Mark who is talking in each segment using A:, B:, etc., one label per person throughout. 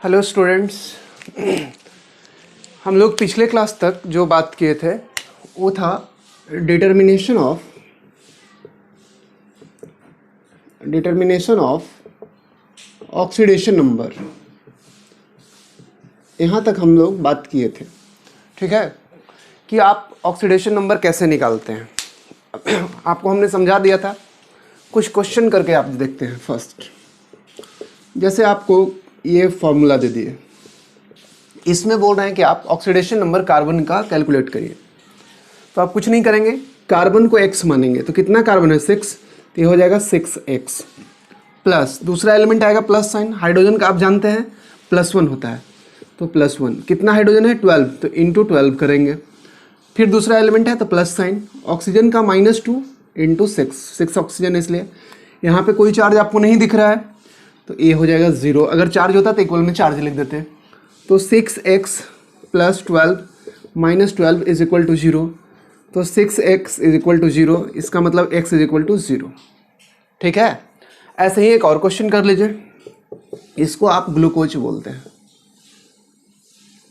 A: Hello students, हम लोग पिछले क्लास तक जो बात किए थे वो था डिटर्मिनेशन ऑफ ऑक्सीडेशन नंबर। यहाँ तक हम लोग बात किए थे, ठीक है, कि आप ऑक्सीडेशन नंबर कैसे निकालते हैं। आपको हमने समझा दिया था, कुछ क्वेश्चन करके आप देखते हैं। फर्स्ट, जैसे आपको ये फॉर्मूला दे दिए, इसमें बोल रहे हैं कि आप ऑक्सीडेशन नंबर कार्बन का कैलकुलेट करिए। तो आप कुछ नहीं करेंगे, कार्बन को x मानेंगे। तो कितना कार्बन है? 6, तो ये हो जाएगा 6x प्लस दूसरा एलिमेंट आएगा प्लस साइन। हाइड्रोजन का आप जानते हैं +1 होता है, तो +1। कितना हाइड्रोजन है? 12, तो इंटू 12 करेंगे। फिर दूसरा एलिमेंट है तो प्लस साइन। ऑक्सीजन का -2 इंटू 6 ऑक्सीजन, इसलिए यहाँ पे कोई चार्ज आपको नहीं दिख रहा है, तो ये हो जाएगा 0। अगर चार्ज होता तो इक्वल में चार्ज लिख देते। तो 6x plus 12 minus 12 is equal to 0। तो 6x इज इक्वल टू 0, इसका मतलब x इज इक्वल टू 0। ठीक है, ऐसे ही एक और क्वेश्चन कर लीजिए। इसको आप ग्लूकोज बोलते हैं।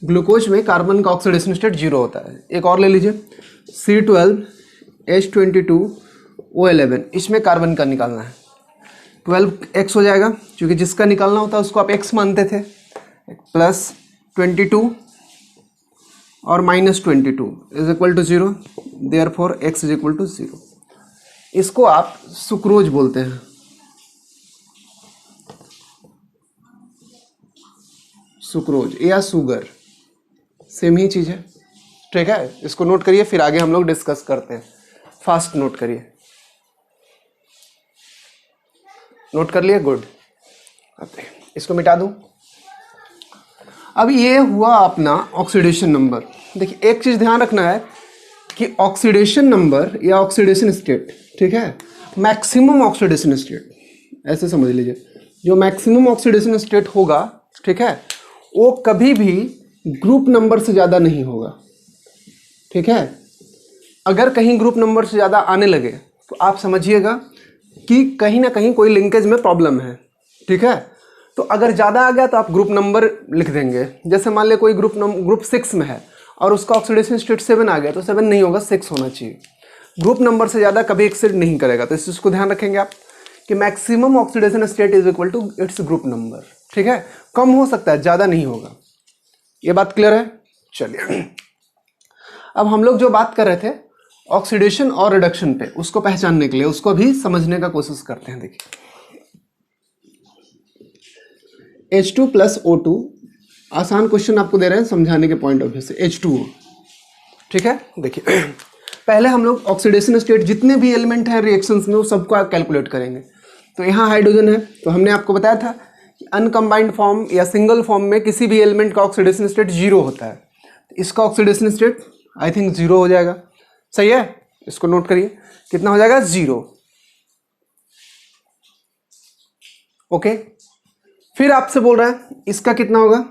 A: ग्लूकोज में कार्बन का ऑक्सीडेशन स्टेट 0 होता है। एक और ले लीजिए, C12H22O11, इसमें कार्बन का निकालना है। 12x हो जाएगा, क्योंकि जिसका निकालना होता है उसको आप x मानते थे, प्लस 22 और -22 is equal to 0, therefore x is equal to 0। इसको आप सुक्रोज बोलते हैं। सुक्रोज या शुगर सेम ही चीज़ है, ठीक है। इसको नोट करिए, फिर आगे हम लोग डिस्कस करते हैं। फास्ट नोट करिए। नोट कर लिए? गुड। इसको मिटा दूं। अब ये हुआ अपना ऑक्सीडेशन नंबर। देखिए, एक चीज़ ध्यान रखना है कि ऑक्सीडेशन नंबर या ऑक्सीडेशन स्टेट, ठीक है, मैक्सिमम ऑक्सीडेशन स्टेट, ऐसे समझ लीजिए, जो मैक्सिमम ऑक्सीडेशन स्टेट होगा, ठीक है, वो कभी भी ग्रुप नंबर से ज़्यादा नहीं होगा। ठीक है, अगर कहीं ग्रुप नंबर से ज़्यादा आने लगे तो आप समझिएगा कि कहीं ना कहीं कोई लिंकेज में प्रॉब्लम है। ठीक है, तो अगर ज़्यादा आ गया तो आप ग्रुप नंबर लिख देंगे। जैसे मान ले कोई ग्रुप 6 में है और उसका ऑक्सीडेशन स्टेट 7 आ गया, तो 7 नहीं होगा, 6 होना चाहिए। ग्रुप नंबर से ज़्यादा कभी एक्सीड नहीं करेगा। तो इस चीज़ को ध्यान रखेंगे आप कि maximum oxidation state is equal to its group number. ठीक है, कम हो सकता है, ज़्यादा नहीं होगा। ये बात क्लियर है? चलिए, अब हम लोग जो बात कर रहे थे ऑक्सीडेशन और रिडक्शन पे, उसको पहचानने के लिए उसको भी समझने का कोशिश करते हैं। देखिए, H2 प्लस O2, आसान क्वेश्चन आपको दे रहे हैं समझाने के पॉइंट ऑफ व्यू से। H2O, ठीक है। देखिए, पहले हम लोग ऑक्सीडेशन स्टेट जितने भी एलिमेंट हैं रिएक्शंस में, वो सबको कैलकुलेट करेंगे। तो यहाँ हाइड्रोजन है, तो हमने आपको बताया था कि अनकम्बाइंड फॉर्म या सिंगल फॉर्म में किसी भी एलिमेंट का ऑक्सीडेशन स्टेट 0 होता है। तो इसका ऑक्सीडेशन स्टेट आई थिंक 0 हो जाएगा। सही है, इसको नोट करिए, कितना हो जाएगा? 0। ओके, फिर आपसे बोल रहा है इसका कितना होगा?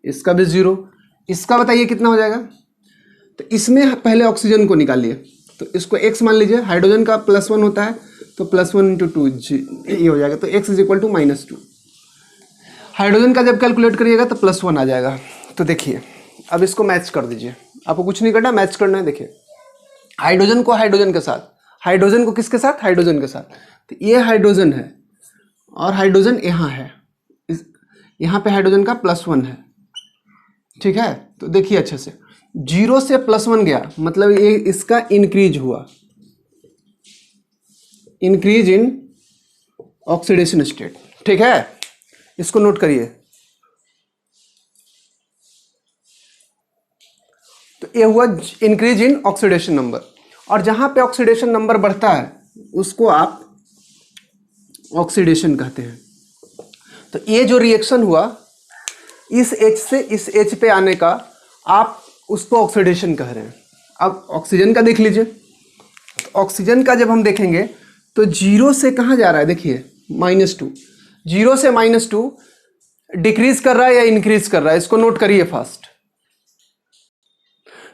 A: इसका भी 0। इसका बताइए कितना हो जाएगा? तो इसमें पहले ऑक्सीजन को निकालिए, तो इसको x मान लीजिए। हाइड्रोजन का +1 होता है, तो +1 इंटू 2 ये हो जाएगा, तो x is equal to -2। Hydrogen का जब कैलकुलेट करिएगा तो +1 आ जाएगा। तो देखिए, अब इसको मैच कर दीजिए। आपको कुछ नहीं करना, मैच करना है। देखिए, हाइड्रोजन को हाइड्रोजन के साथ, हाइड्रोजन को किसके साथ? हाइड्रोजन के साथ। तो ये हाइड्रोजन है और हाइड्रोजन यहाँ है, यहाँ पे हाइड्रोजन का +1 है। ठीक है, तो देखिए अच्छे से, 0 से +1 गया, मतलब ये इसका इंक्रीज हुआ, इंक्रीज इन ऑक्सीडेशन स्टेट। ठीक है, इसको नोट करिए। तो ये हुआ इंक्रीज इन ऑक्सीडेशन नंबर, और जहां पे ऑक्सीडेशन नंबर बढ़ता है उसको आप ऑक्सीडेशन कहते हैं। तो ये जो रिएक्शन हुआ इस H से इस H पे आने का, आप उसको ऑक्सीडेशन कह रहे हैं। अब ऑक्सीजन का देख लीजिए। तो ऑक्सीजन का जब हम देखेंगे तो 0 से कहाँ जा रहा है? देखिए, -2। 0 से -2 डिक्रीज कर रहा है या इंक्रीज कर रहा है? इसको नोट करिए फास्ट।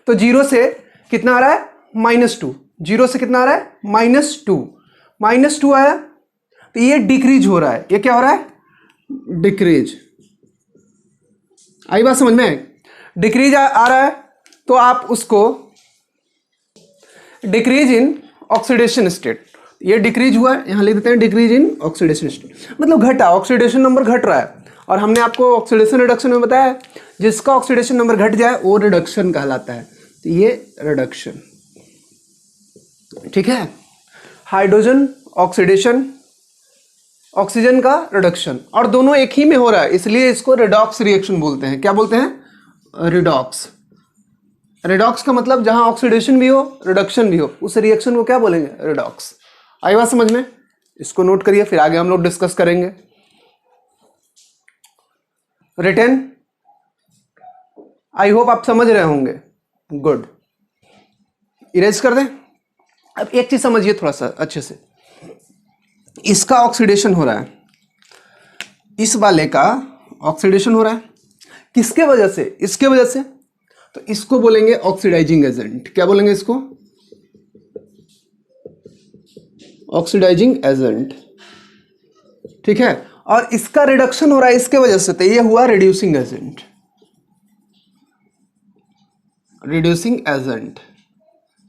A: तो 0 से कितना आ रहा है? -2। 0 से कितना आ रहा है? -2। -2 आया, तो ये डिक्रीज हो रहा है। ये क्या हो रहा है? डिक्रीज। आई बात समझ में? डिक्रीज आ रहा है तो आप उसको डिक्रीज इन ऑक्सीडेशन स्टेट, ये डिक्रीज हुआ है, यहां लिख देते हैं डिक्रीज इन ऑक्सीडेशन स्टेट, मतलब घटा, ऑक्सीडेशन नंबर घट रहा है। और हमने आपको ऑक्सीडेशन रिडक्शन में बताया है जिसका ऑक्सीडेशन नंबर घट जाए वो रिडक्शन कहलाता है, तो ये रिडक्शन। ठीक है, हाइड्रोजन ऑक्सीडेशन, ऑक्सीजन का रिडक्शन, और दोनों एक ही में हो रहा है इसलिए इसको रिडॉक्स रिएक्शन बोलते हैं। क्या बोलते हैं? रिडॉक्स। रिडॉक्स का मतलब जहां ऑक्सीडेशन भी हो रिडक्शन भी हो, उस रिएक्शन को क्या बोलेंगे? रिडॉक्स। आई बात समझ में? इसको नोट करिए, फिर आगे हम लोग डिस्कस करेंगे। रिटन, आई होप आप समझ रहे होंगे। गुड, इरेज कर दें। अब एक चीज समझिए थोड़ा सा अच्छे से, इसका ऑक्सीडेशन हो रहा है, इस वाले का ऑक्सीडेशन हो रहा है, किसके वजह से? इसके वजह से, तो इसको बोलेंगे ऑक्सीडाइजिंग एजेंट। क्या बोलेंगे इसको? Oxidising agent. ठीक है, और इसका रिडक्शन हो रहा है इसके वजह से, तो ये हुआ रिड्यूसिंग एजेंट। Reducing agent.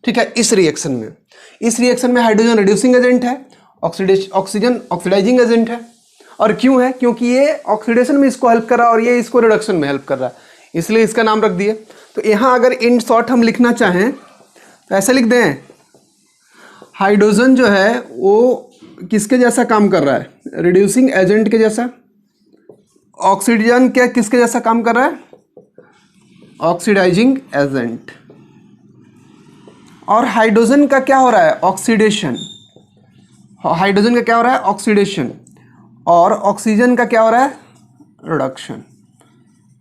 A: ठीक है, इस रिएक्शन में हाइड्रोजन रिड्यूसिंग एजेंट है, ऑक्सीजन ऑक्सीडाइजिंग एजेंट है। और क्यों है? क्योंकि ये ऑक्सीडेशन में इसको हेल्प कर रहा है और ये इसको रिडक्शन में हेल्प कर रहा है, इसलिए इसका नाम रख दिए। तो यहां अगर इन शॉर्ट हम लिखना चाहें तो ऐसे लिख दें, हाइड्रोजन जो है वो किसके जैसा काम कर रहा है? रिड्यूसिंग एजेंट के जैसा। ऑक्सीजन क्या किसके जैसा काम कर रहा है? Oxidising agent. और हाइड्रोजन का क्या हो रहा है? ऑक्सीडेशन। हाइड्रोजन का क्या हो रहा है? ऑक्सीडेशन। और ऑक्सीजन का क्या हो रहा है? रिडक्शन।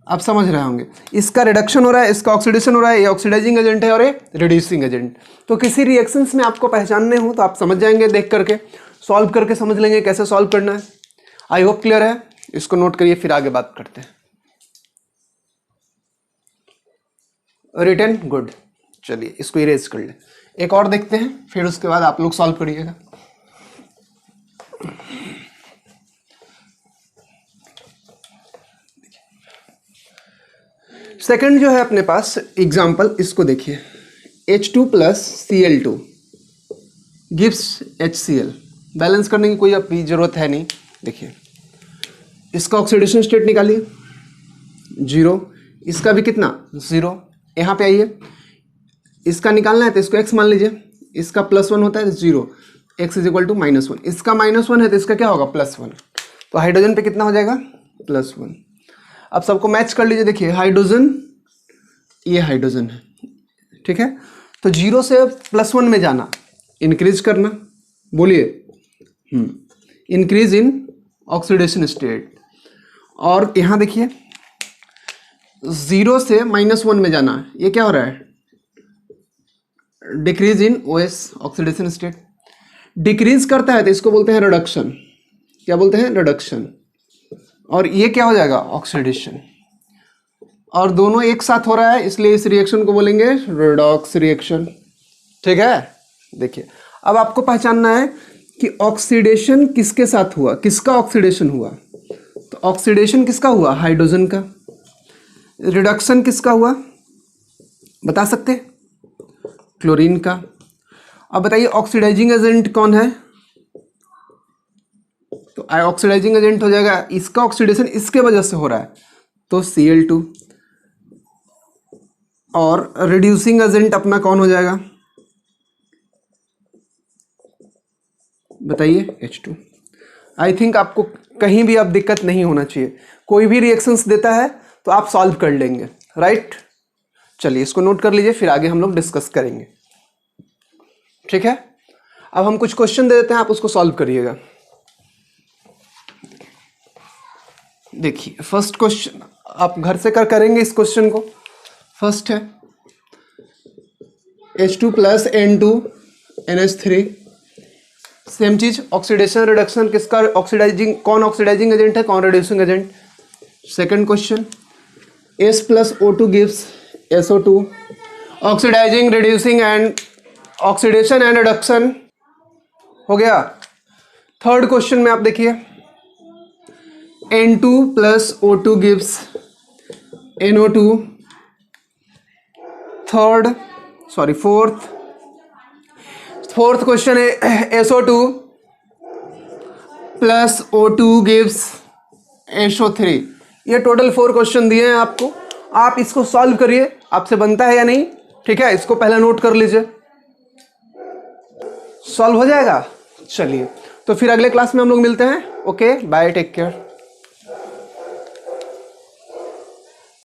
A: आप समझ रहे होंगे, इसका रिडक्शन हो रहा है, इसका ऑक्सीडेशन हो रहा है, ये ऑक्सीडाइजिंग एजेंट है और ये रिड्यूसिंग एजेंट। तो किसी रिएक्शंस में आपको पहचानने हो तो आप समझ जाएंगे, देख करके सॉल्व करके समझ लेंगे कैसे सॉल्व करना है। आई होप क्लियर है, इसको नोट करिए, फिर आगे बात करते हैं। Written, good. चलिए इसको इरेज कर ले, एक और देखते हैं, फिर उसके बाद आप लोग सॉल्व करिएगा। सेकंड जो है अपने पास एग्जाम्पल, इसको देखिए, H2 plus Cl2 gives HCl। Balance करने की कोई अभी जरूरत है नहीं। देखिए इसका ऑक्सीडेशन स्टेट निकालिए, 0, इसका भी कितना? 0। यहाँ पे आइए, इसका निकालना है तो इसको x मान लीजिए, इसका +1 होता है 0, x इज इक्वल टू -1, इसका -1 है तो इसका क्या होगा? +1। तो हाइड्रोजन पे कितना हो जाएगा? +1। अब सबको मैच कर लीजिए, देखिए हाइड्रोजन, ये हाइड्रोजन है, ठीक है। तो 0 से +1 में जाना, इंक्रीज करना, बोलिए, इंक्रीज इन ऑक्सीडेशन स्टेट। और यहाँ देखिए 0 से -1 में जाना, ये क्या हो रहा है? Decrease in OS oxidation state. Decrease करता है तो इसको बोलते हैं रिडक्शन। क्या बोलते हैं? रिडक्शन। और ये क्या हो जाएगा? ऑक्सीडेशन। और दोनों एक साथ हो रहा है इसलिए इस रिएक्शन को बोलेंगे रिडॉक्स रिएक्शन, ठीक है। देखिए अब आपको पहचानना है कि ऑक्सीडेशन किसके साथ हुआ, किसका ऑक्सीडेशन हुआ। तो ऑक्सीडेशन किसका हुआ? हाइड्रोजन का। रिडक्शन किसका हुआ बता सकते? क्लोरीन का। अब बताइए ऑक्सीडाइजिंग एजेंट कौन है? तो ऑक्सीडाइजिंग एजेंट हो जाएगा, इसका ऑक्सीडेशन इसके वजह से हो रहा है तो Cl2। और रिड्यूसिंग एजेंट अपना कौन हो जाएगा बताइए? H2। आई थिंक आपको कहीं भी अब दिक्कत नहीं होना चाहिए, कोई भी रिएक्शंस देता है तो आप सॉल्व कर लेंगे, राइट। चलिए इसको नोट कर लीजिए, फिर आगे हम लोग डिस्कस करेंगे, ठीक है। अब हम कुछ क्वेश्चन दे देते हैं, आप उसको सॉल्व करिएगा। देखिए फर्स्ट क्वेश्चन आप घर से करेंगे इस क्वेश्चन को। फर्स्ट है H2 plus N2 NH3, same चीज, ऑक्सीडेशन रिडक्शन किसका? ऑक्सीडाइजिंग, कौन ऑक्सीडाइजिंग एजेंट है, कौन reducing agent. Second question S plus O2 gives SO2, oxidising, reducing and oxidation and reduction हो गया। थर्ड क्वेश्चन में आप देखिए N2 plus O2 gives NO2, fourth question है SO2 plus O2 gives SO3। ये total 4 question दिए हैं आपको, आप इसको सॉल्व करिए, आपसे बनता है या नहीं, ठीक है, इसको पहले नोट कर लीजिए, सॉल्व हो जाएगा। चलिए, तो फिर अगले क्लास में हम लोग मिलते हैं। Okay, bye, take care.